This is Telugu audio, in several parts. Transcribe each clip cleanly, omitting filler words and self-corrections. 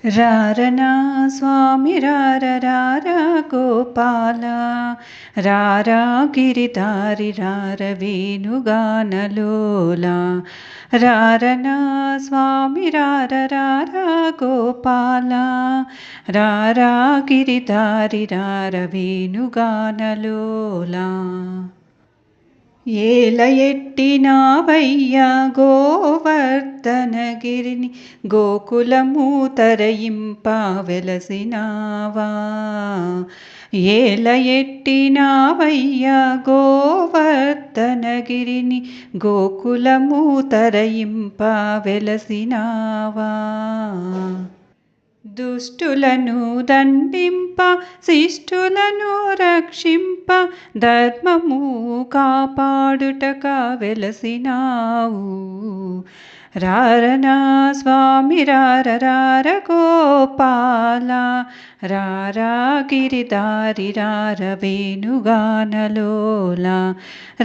రారనా స్వామి రార రార గోపాల రారా గిరిధారి రార వేణుగానలోల రారనా స్వామి రార రార గోపాల రారా గిరిధారి రార వేణుగానలోల ఏల ఎట్టినావయ్యా గోవర్ధనగిరిని గోకులము తరయింప వెలసినావా ఏల ఎట్టినావయ్యా గోవర్ధనగిరిని గోకులము తరయింప వెలసినావా దుష్టులను దండింప శిష్టులను రక్షింప ధర్మము కాపాడుటక వెలసినావు రారనా స్వామి రార రార గోపాల రారా గిరిధారి రార వేణుగానలోల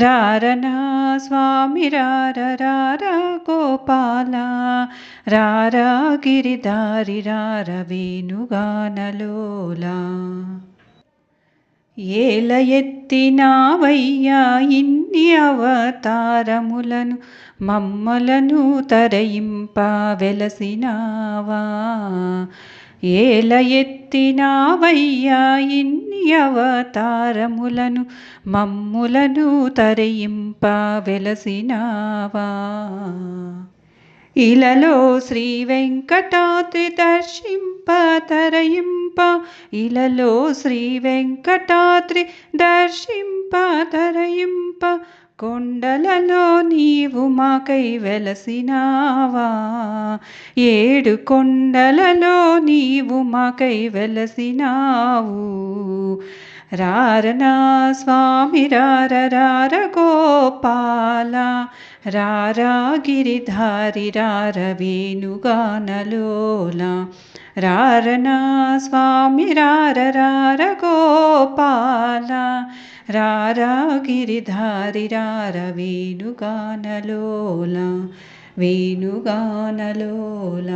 రారనా స్వామి రార రార గోపాల రారా గిరిధారి రార వేణుగానలోల ఏల ఎత్తినావయ్యా ఇన్ని అవతారములను మమ్మలను తరయింప వెలసినావా ఏల ఎత్తినావయ్యా ఇన్ని అవతారములను మమ్ములను తరయింప వెలసినావా ఇలలో శ్రీ వెంకటాద్రి దర్శింప తరయింప ఇలలో శ్రీ వెంకటాద్రి దర్శింప తరయింప కొండలలో నీవు మాకై వెలసినావా ఏడు కొండలలో నీవు మాకై వెలసినావు రారనా స్వామి రార రార గోపాల రారా గిరిధారి రార వేణుగానలోల రారనా స్వామి రార రార గోపాల రారా గిరిధారి రార వేణుగానలోల వేణుగానలోల